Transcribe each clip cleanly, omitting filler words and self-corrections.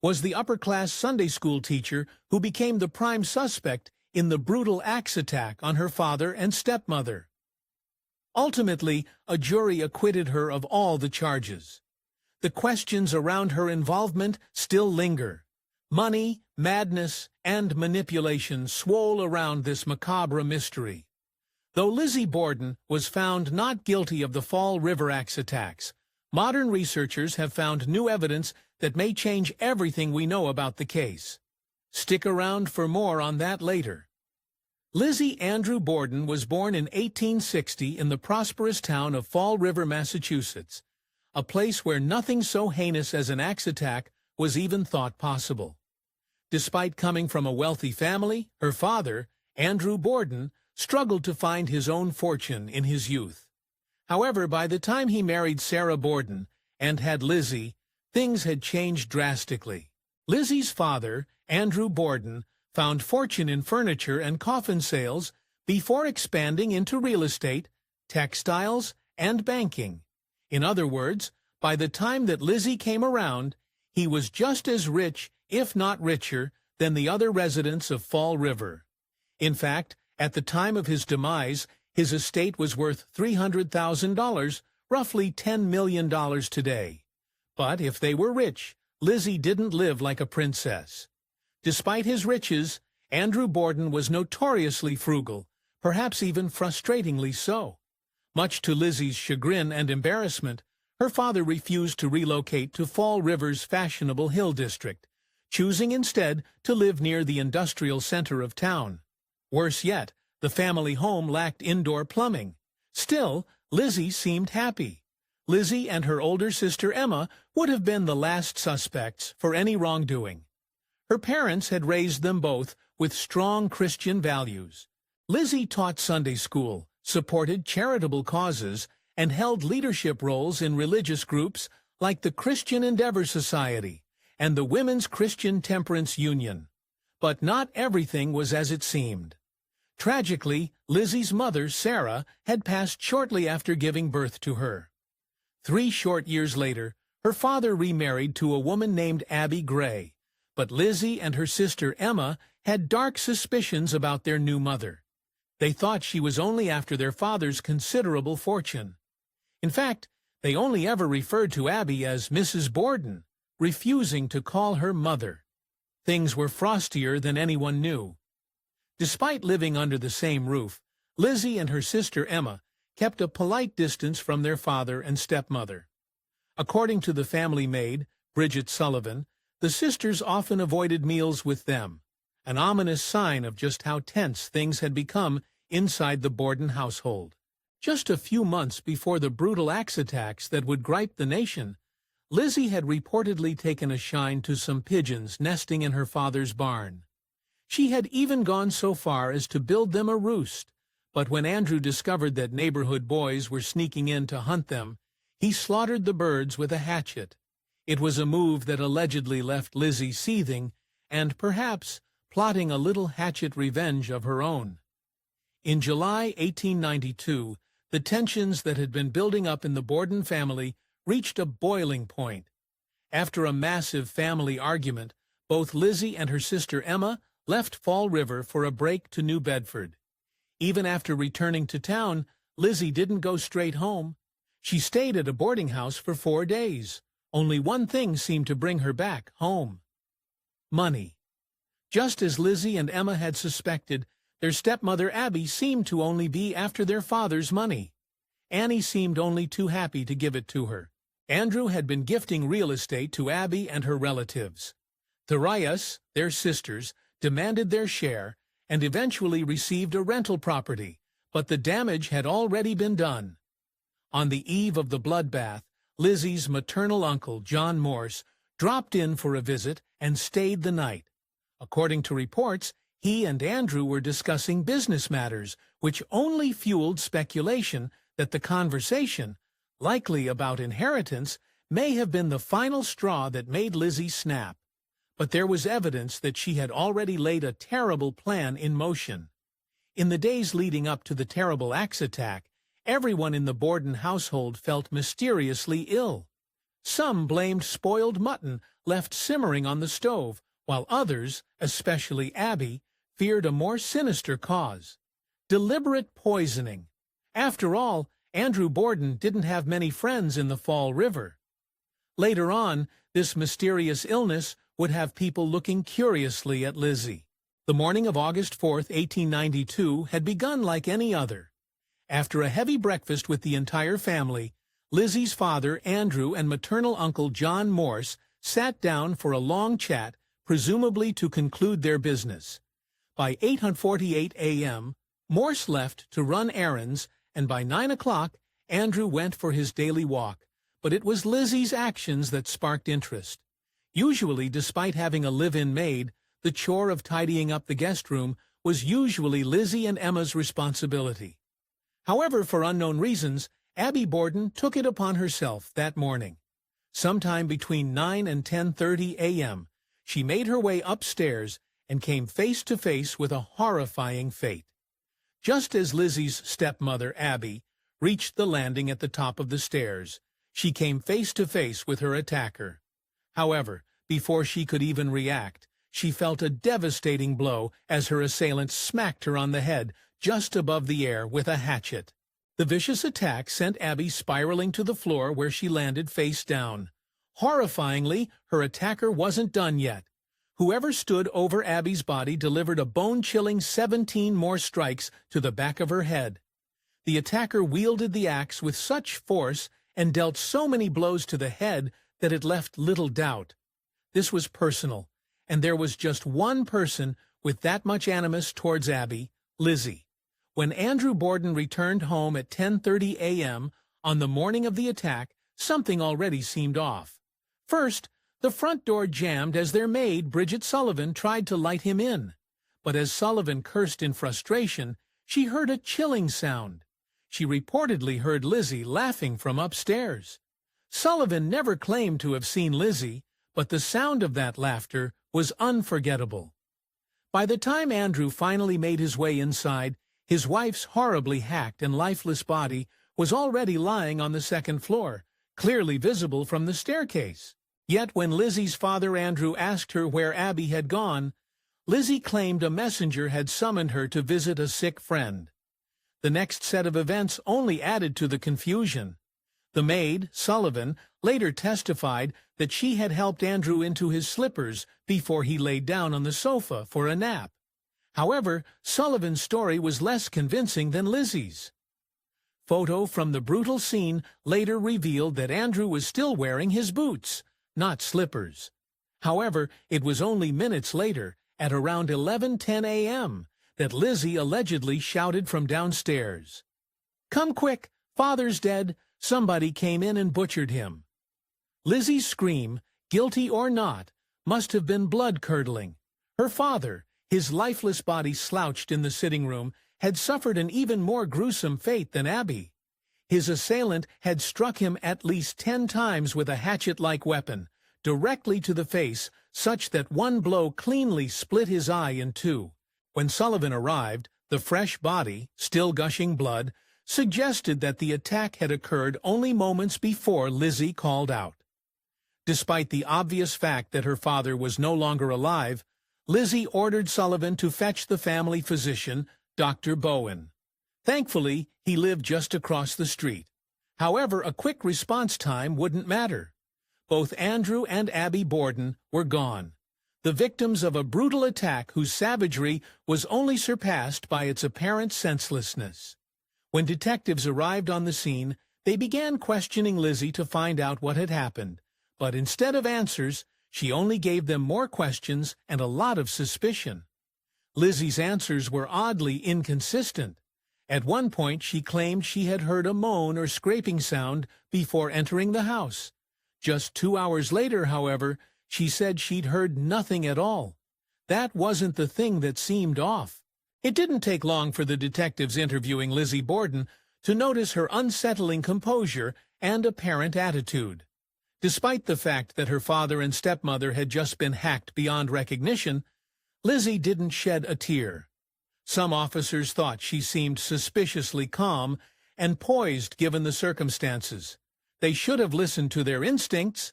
was the upper-class Sunday school teacher who became the prime suspect in the brutal axe attack on her father and stepmother. Ultimately, a jury acquitted her of all the charges. The questions around her involvement still linger. Money, madness, and manipulation swirl around this macabre mystery. Though Lizzie Borden was found not guilty of the Fall River axe attacks, modern researchers have found new evidence that may change everything we know about the case. Stick around for more on that later. Lizzie Andrew Borden was born in 1860 in the prosperous town of Fall River, Massachusetts, a place where nothing so heinous as an axe attack was even thought possible. Despite coming from a wealthy family, her father, Andrew Borden, struggled to find his own fortune in his youth. However, by the time he married Sarah Borden and had Lizzie, things had changed drastically. Lizzie's father, Andrew Borden, found fortune in furniture and coffin sales before expanding into real estate, textiles, and banking. In other words, by the time that Lizzie came around, he was just as rich, if not richer, than the other residents of Fall River. In fact, at the time of his demise, his estate was worth $300,000, roughly $10 million today. But if they were rich, Lizzie didn't live like a princess. Despite his riches, Andrew Borden was notoriously frugal, perhaps even frustratingly so. Much to Lizzie's chagrin and embarrassment, her father refused to relocate to Fall River's fashionable hill district, choosing instead to live near the industrial center of town. Worse yet, the family home lacked indoor plumbing. Still, Lizzie seemed happy. Lizzie and her older sister Emma would have been the last suspects for any wrongdoing. Her parents had raised them both with strong Christian values. Lizzie taught Sunday school, supported charitable causes, and held leadership roles in religious groups like the Christian Endeavor Society and the Women's Christian Temperance Union. But not everything was as it seemed. Tragically, Lizzie's mother, Sarah, had passed shortly after giving birth to her. 3 short years later, her father remarried to a woman named Abby Gray, but Lizzie and her sister Emma had dark suspicions about their new mother. They thought she was only after their father's considerable fortune. In fact, they only ever referred to Abby as Mrs. Borden, refusing to call her mother. Things were frostier than anyone knew. Despite living under the same roof, Lizzie and her sister Emma kept a polite distance from their father and stepmother. According to the family maid, Bridget Sullivan, the sisters often avoided meals with them, an ominous sign of just how tense things had become inside the Borden household. Just a few months before the brutal axe attacks that would gripe the nation, Lizzie had reportedly taken a shine to some pigeons nesting in her father's barn. She had even gone so far as to build them a roost, but when Andrew discovered that neighborhood boys were sneaking in to hunt them, he slaughtered the birds with a hatchet. It was a move that allegedly left Lizzie seething and perhaps plotting a little hatchet revenge of her own. In July 1892, the tensions that had been building up in the Borden family reached a boiling point. After a massive family argument, both Lizzie and her sister Emma left Fall River for a break to New Bedford. Even after returning to town, Lizzie didn't go straight home. She stayed at a boarding house for 4 days. Only one thing seemed to bring her back home: money. Just as Lizzie and Emma had suspected, their stepmother Abby seemed to only be after their father's money. Annie seemed only too happy to give it to her. Andrew had been gifting real estate to Abby and her relatives. The Ryas, their sisters, demanded their share and eventually received a rental property, but the damage had already been done. On the eve of the bloodbath, Lizzie's maternal uncle, John Morse, dropped in for a visit and stayed the night. According to reports, he and Andrew were discussing business matters, which only fueled speculation that the conversation, likely about inheritance, may have been the final straw that made Lizzie snap. But there was evidence that she had already laid a terrible plan in motion. In the days leading up to the terrible axe attack, everyone in the Borden household felt mysteriously ill. Some blamed spoiled mutton left simmering on the stove, while others, especially Abby, feared a more sinister cause: deliberate poisoning. After all, Andrew Borden didn't have many friends in the Fall River. Later on, this mysterious illness would have people looking curiously at Lizzie. The morning of August 4, 1892, had begun like any other. After a heavy breakfast with the entire family, Lizzie's father, Andrew, and maternal uncle John Morse sat down for a long chat, presumably to conclude their business. By 8:48 a.m., Morse left to run errands, and by 9 o'clock, Andrew went for his daily walk. But it was Lizzie's actions that sparked interest. Usually, despite having a live-in maid, the chore of tidying up the guest room was usually Lizzie and Emma's responsibility. However, for unknown reasons, Abby Borden took it upon herself that morning. Sometime between 9 and 10:30 a.m., she made her way upstairs and came face to face with a horrifying fate. Just as Lizzie's stepmother, Abby, reached the landing at the top of the stairs, she came face to face with her attacker. However, before she could even react, she felt a devastating blow as her assailant smacked her on the head just above the ear with a hatchet. The vicious attack sent Abby spiraling to the floor, where she landed face down. Horrifyingly, her attacker wasn't done yet. Whoever stood over Abby's body delivered a bone-chilling 17 more strikes to the back of her head. The attacker wielded the axe with such force and dealt so many blows to the head that it left little doubt. This was personal, and there was just one person with that much animus towards Abby: Lizzie. When Andrew Borden returned home at 10:30 a.m. on the morning of the attack, something already seemed off. First, the front door jammed as their maid, Bridget Sullivan, tried to light him in. But as Sullivan cursed in frustration, she heard a chilling sound. She reportedly heard Lizzie laughing from upstairs. Sullivan never claimed to have seen Lizzie, but the sound of that laughter was unforgettable. By the time Andrew finally made his way inside, his wife's horribly hacked and lifeless body was already lying on the second floor, clearly visible from the staircase. Yet when Lizzie's father, Andrew, asked her where Abby had gone, Lizzie claimed a messenger had summoned her to visit a sick friend. The next set of events only added to the confusion. The maid, Sullivan, later testified that she had helped Andrew into his slippers before he laid down on the sofa for a nap. However, Sullivan's story was less convincing than Lizzie's. Photo from the brutal scene later revealed that Andrew was still wearing his boots, not slippers. However, it was only minutes later, at around 11:10 a.m., that Lizzie allegedly shouted from downstairs, "Come quick, father's dead. Somebody came in and butchered him." Lizzie's scream, guilty or not, must have been blood-curdling. Her father, his lifeless body slouched in the sitting room, had suffered an even more gruesome fate than Abby. His assailant had struck him at least 10 times with a hatchet-like weapon, directly to the face, such that one blow cleanly split his eye in two. When Sullivan arrived, the fresh body, still gushing blood, suggested that the attack had occurred only moments before Lizzie called out. Despite the obvious fact that her father was no longer alive, Lizzie ordered Sullivan to fetch the family physician, Dr. Bowen. Thankfully, he lived just across the street. However, a quick response time wouldn't matter. Both Andrew and Abby Borden were gone, the victims of a brutal attack whose savagery was only surpassed by its apparent senselessness. When detectives arrived on the scene, they began questioning Lizzie to find out what had happened, but instead of answers, she only gave them more questions and a lot of suspicion. Lizzie's answers were oddly inconsistent. At one point, she claimed she had heard a moan or scraping sound before entering the house. Just 2 hours later, however, she said she'd heard nothing at all. That wasn't the thing that seemed off. It didn't take long for the detectives interviewing Lizzie Borden to notice her unsettling composure and apparent attitude. Despite the fact that her father and stepmother had just been hacked beyond recognition, Lizzie didn't shed a tear. Some officers thought she seemed suspiciously calm and poised given the circumstances. They should have listened to their instincts.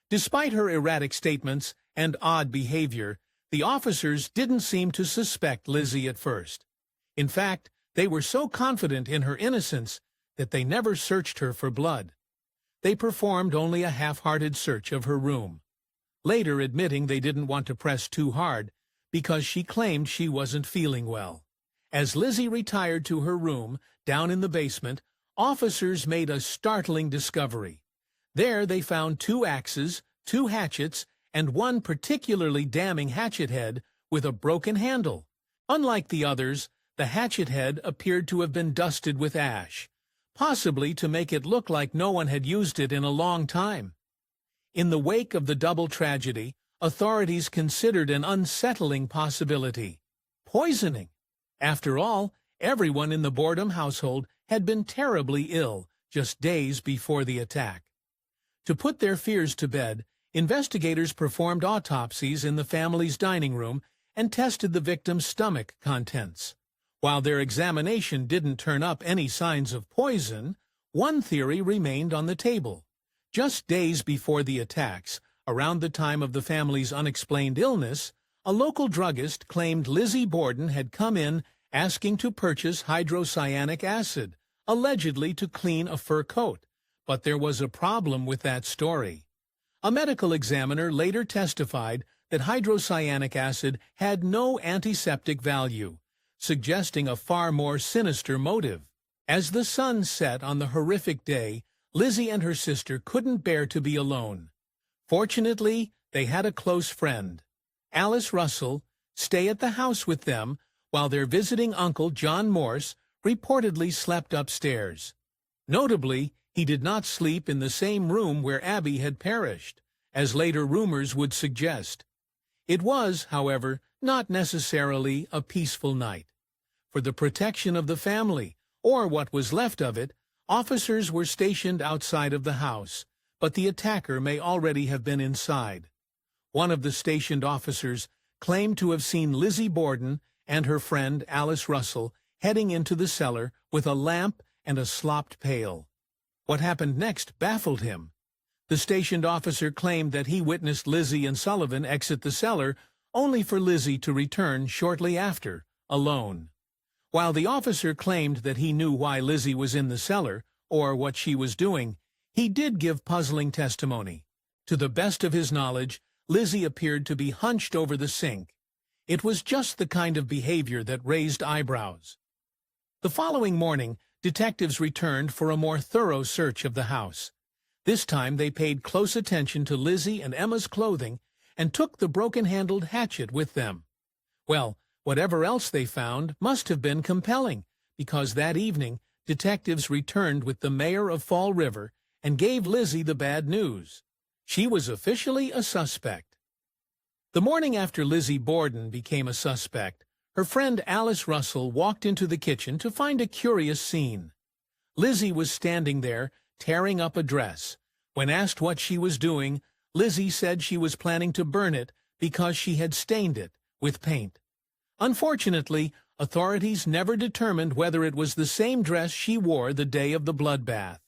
Despite her erratic statements and odd behavior, the officers didn't seem to suspect Lizzie at first. In fact, they were so confident in her innocence that they never searched her for blood. They performed only a half-hearted search of her room, later admitting they didn't want to press too hard because she claimed she wasn't feeling well. As Lizzie retired to her room down in the basement, officers made a startling discovery. There they found 2 axes, 2 hatchets, and one particularly damning hatchet head with a broken handle. Unlike the others, the hatchet head appeared to have been dusted with ash, possibly to make it look like no one had used it in a long time. In the wake of the double tragedy, authorities considered an unsettling possibility: poisoning. After all, everyone in the Borden household had been terribly ill just days before the attack. To put their fears to bed, investigators performed autopsies in the family's dining room and tested the victim's stomach contents. While their examination didn't turn up any signs of poison, one theory remained on the table. Just days before the attacks, around the time of the family's unexplained illness, a local druggist claimed Lizzie Borden had come in asking to purchase hydrocyanic acid, allegedly to clean a fur coat. But there was a problem with that story. A medical examiner later testified that hydrocyanic acid had no antiseptic value, suggesting a far more sinister motive. As the sun set on the horrific day, Lizzie and her sister couldn't bear to be alone. Fortunately, they had a close friend, Alice Russell, stay at the house with them while their visiting uncle John Morse reportedly slept upstairs. Notably, he did not sleep in the same room where Abby had perished, as later rumors would suggest. It was, however, not necessarily a peaceful night. For the protection of the family, or what was left of it, officers were stationed outside of the house, but the attacker may already have been inside. One of the stationed officers claimed to have seen Lizzie Borden and her friend Alice Russell heading into the cellar with a lamp and a slopped pail. What happened next baffled him. The stationed officer claimed that he witnessed Lizzie and Sullivan exit the cellar, only for Lizzie to return shortly after, alone. While the officer claimed that he knew why Lizzie was in the cellar, or what she was doing, he did give puzzling testimony. To the best of his knowledge, Lizzie appeared to be hunched over the sink. It was just the kind of behavior that raised eyebrows. The following morning, detectives returned for a more thorough search of the house. This time they paid close attention to Lizzie and Emma's clothing and took the broken-handled hatchet with them. Well, whatever else they found must have been compelling, because that evening detectives returned with the mayor of Fall River and gave Lizzie the bad news. She was officially a suspect. The morning after Lizzie Borden became a suspect, her friend Alice Russell walked into the kitchen to find a curious scene. Lizzie was standing there, tearing up a dress. When asked what she was doing, Lizzie said she was planning to burn it because she had stained it with paint. Unfortunately, authorities never determined whether it was the same dress she wore the day of the bloodbath.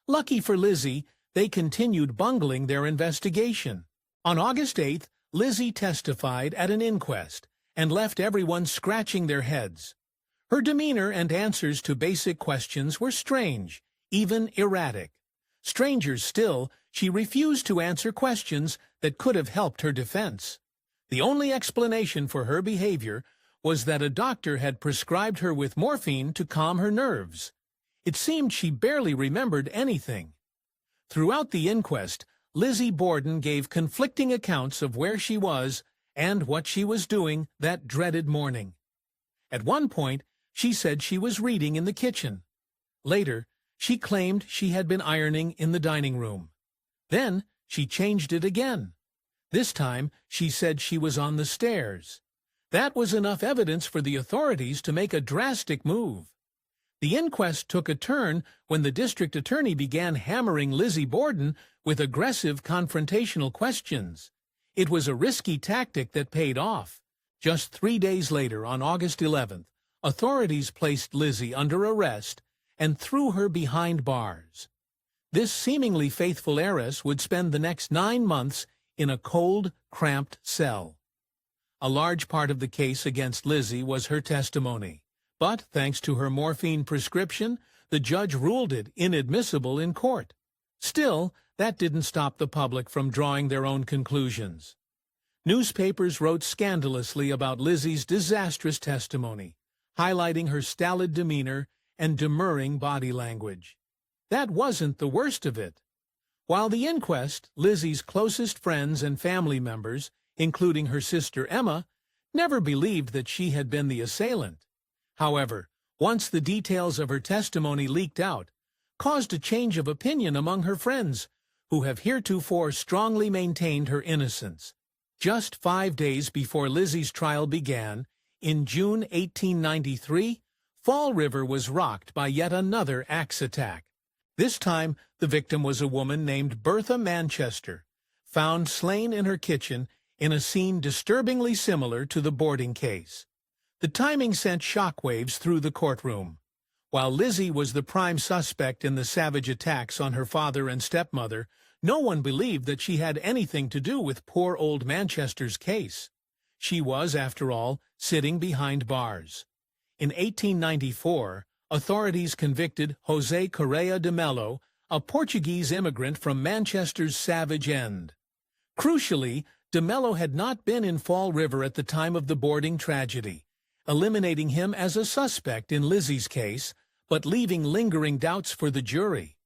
Lucky for Lizzie, they continued bungling their investigation. On August 8th, Lizzie testified at an inquest and left everyone scratching their heads. Her demeanor and answers to basic questions were strange, even erratic. Stranger still, she refused to answer questions that could have helped her defense. The only explanation for her behavior was that a doctor had prescribed her with morphine to calm her nerves. It seemed she barely remembered anything. Throughout the inquest, Lizzie Borden gave conflicting accounts of where she was and what she was doing that dreaded morning. At one point, she said she was reading in the kitchen. Later, she claimed she had been ironing in the dining room. Then, she changed it again. This time, she said she was on the stairs. That was enough evidence for the authorities to make a drastic move. The inquest took a turn when the district attorney began hammering Lizzie Borden with aggressive confrontational questions. It was a risky tactic that paid off. Just 3 days later, on August 11th, authorities placed Lizzie under arrest and threw her behind bars. This seemingly faithful heiress would spend the next 9 months in a cold, cramped cell. A large part of the case against Lizzie was her testimony, but thanks to her morphine prescription, the judge ruled it inadmissible in court. Still, that didn't stop the public from drawing their own conclusions. Newspapers wrote scandalously about Lizzie's disastrous testimony, highlighting her stolid demeanor and demurring body language. That wasn't the worst of it. While the inquest, Lizzie's closest friends and family members, including her sister Emma, never believed that she had been the assailant. However, once the details of her testimony leaked out, caused a change of opinion among her friends, who have heretofore strongly maintained her innocence. Just 5 days before Lizzie's trial began, in June 1893, Fall River was rocked by yet another axe attack. This time, the victim was a woman named Bertha Manchester, found slain in her kitchen in a scene disturbingly similar to the Borden case. The timing sent shockwaves through the courtroom. While Lizzie was the prime suspect in the savage attacks on her father and stepmother, no one believed that she had anything to do with poor old Manchester's case. She was, after all, sitting behind bars. In 1894, authorities convicted José Correa de Mello, a Portuguese immigrant from Manchester's savage end. Crucially, de Mello had not been in Fall River at the time of the Borden tragedy, eliminating him as a suspect in Lizzie's case, but leaving lingering doubts for the jury.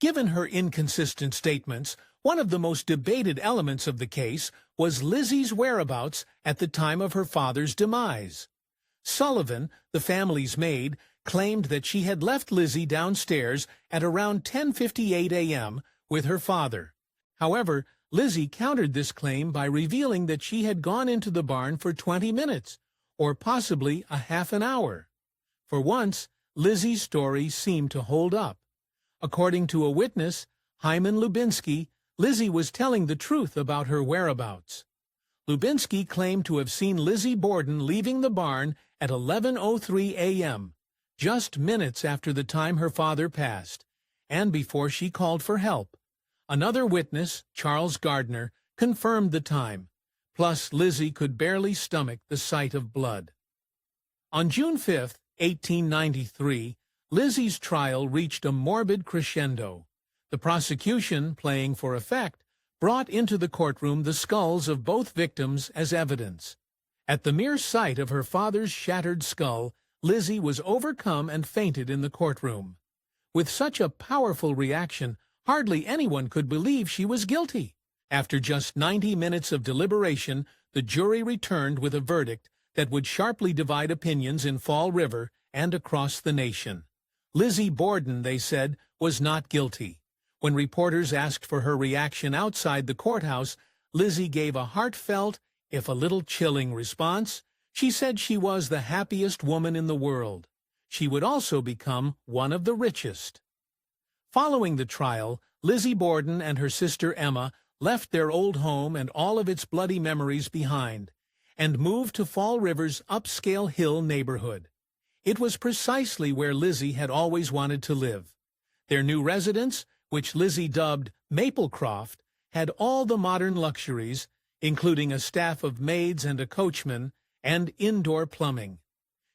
Given her inconsistent statements, one of the most debated elements of the case was Lizzie's whereabouts at the time of her father's demise. Sullivan, the family's maid, claimed that she had left Lizzie downstairs at around 10:58 a.m. with her father. However, Lizzie countered this claim by revealing that she had gone into the barn for 20 minutes, or possibly a half an hour. For once, Lizzie's story seemed to hold up. According to a witness, Hyman Lubinsky, Lizzie was telling the truth about her whereabouts. Lubinsky claimed to have seen Lizzie Borden leaving the barn at 11:03 a.m., just minutes after the time her father passed, and before she called for help. Another witness, Charles Gardner, confirmed the time. Plus, Lizzie could barely stomach the sight of blood. On June 5, 1893, Lizzie's trial reached a morbid crescendo. The prosecution, playing for effect, brought into the courtroom the skulls of both victims as evidence. At the mere sight of her father's shattered skull, Lizzie was overcome and fainted in the courtroom. With such a powerful reaction, hardly anyone could believe she was guilty. After just 90 minutes of deliberation, the jury returned with a verdict that would sharply divide opinions in Fall River and across the nation. Lizzie Borden, they said, was not guilty. When reporters asked for her reaction outside the courthouse, Lizzie gave a heartfelt, if a little chilling response. She said she was the happiest woman in the world. She would also become one of the richest. Following the trial, Lizzie Borden and her sister Emma left their old home and all of its bloody memories behind, and moved to Fall River's upscale hill neighborhood. It was precisely where Lizzie had always wanted to live. Their new residence, which Lizzie dubbed Maplecroft, had all the modern luxuries, including a staff of maids and a coachman, and indoor plumbing.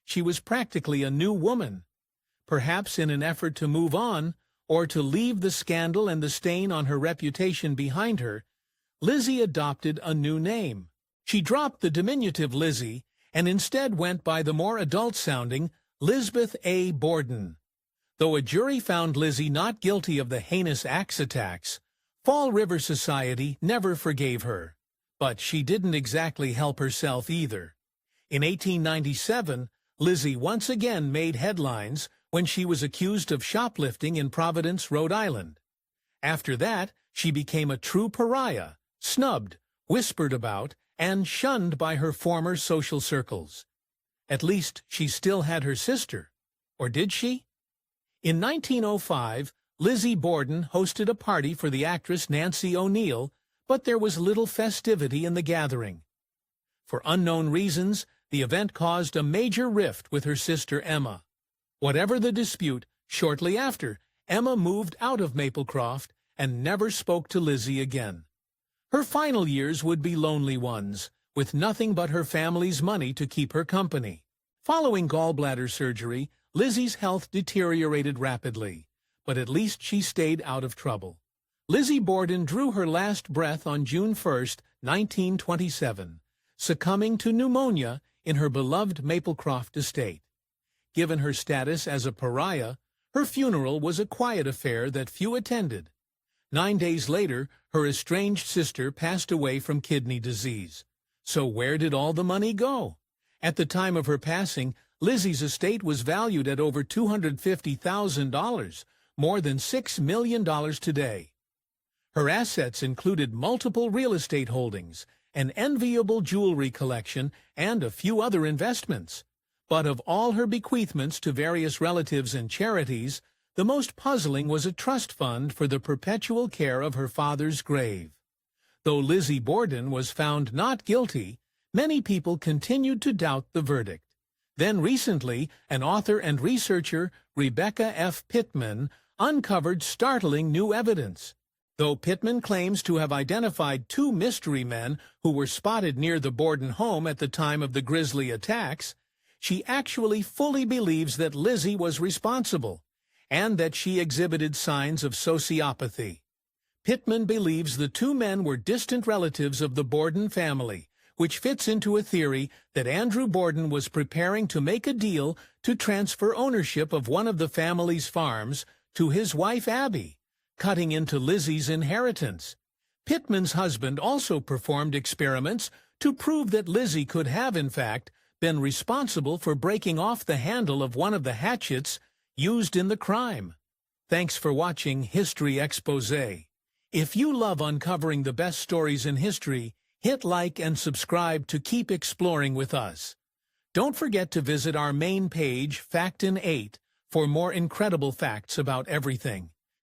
She was practically a new woman. Perhaps in an effort to move on, or to leave the scandal and the stain on her reputation behind her, Lizzie adopted a new name. She dropped the diminutive Lizzie and instead went by the more adult-sounding Lisbeth A. Borden. Though a jury found Lizzie not guilty of the heinous axe attacks, Fall River society never forgave her. But she didn't exactly help herself either. In 1897, Lizzie once again made headlines when she was accused of shoplifting in Providence, Rhode Island. After that, she became a true pariah, snubbed, whispered about, and shunned by her former social circles. At least she still had her sister. Or did she? In 1905, Lizzie Borden hosted a party for the actress Nancy O'Neill, but there was little festivity in the gathering. For unknown reasons, the event caused a major rift with her sister Emma. Whatever the dispute, shortly after, Emma moved out of Maplecroft and never spoke to Lizzie again. Her final years would be lonely ones, with nothing but her family's money to keep her company. Following gallbladder surgery, Lizzie's health deteriorated rapidly, but at least she stayed out of trouble. Lizzie Borden drew her last breath on June 1, 1927, succumbing to pneumonia in her beloved Maplecroft estate. Given her status as a pariah, her funeral was a quiet affair that few attended. 9 days later, her estranged sister passed away from kidney disease. So where did all the money go? At the time of her passing, Lizzie's estate was valued at over $250,000, more than $6 million today. Her assets included multiple real estate holdings, an enviable jewelry collection, and a few other investments. But of all her bequeathments to various relatives and charities, the most puzzling was a trust fund for the perpetual care of her father's grave. Though Lizzie Borden was found not guilty, many people continued to doubt the verdict. Then recently, an author and researcher, Rebecca F. Pittman, uncovered startling new evidence. Though Pittman claims to have identified 2 mystery men who were spotted near the Borden home at the time of the grisly attacks, she actually fully believes that Lizzie was responsible, and that she exhibited signs of sociopathy. Pittman believes the 2 men were distant relatives of the Borden family, which fits into a theory that Andrew Borden was preparing to make a deal to transfer ownership of one of the family's farms to his wife Abby, cutting into Lizzie's inheritance. Pittman's husband also performed experiments to prove that Lizzie could have, in fact, been responsible for breaking off the handle of one of the hatchets used in the crime. Thanks for watching History Exposé. If you love uncovering the best stories in history, hit like and subscribe to keep exploring with us. Don't forget to visit our main page, Fact in 8, for more incredible facts about everything.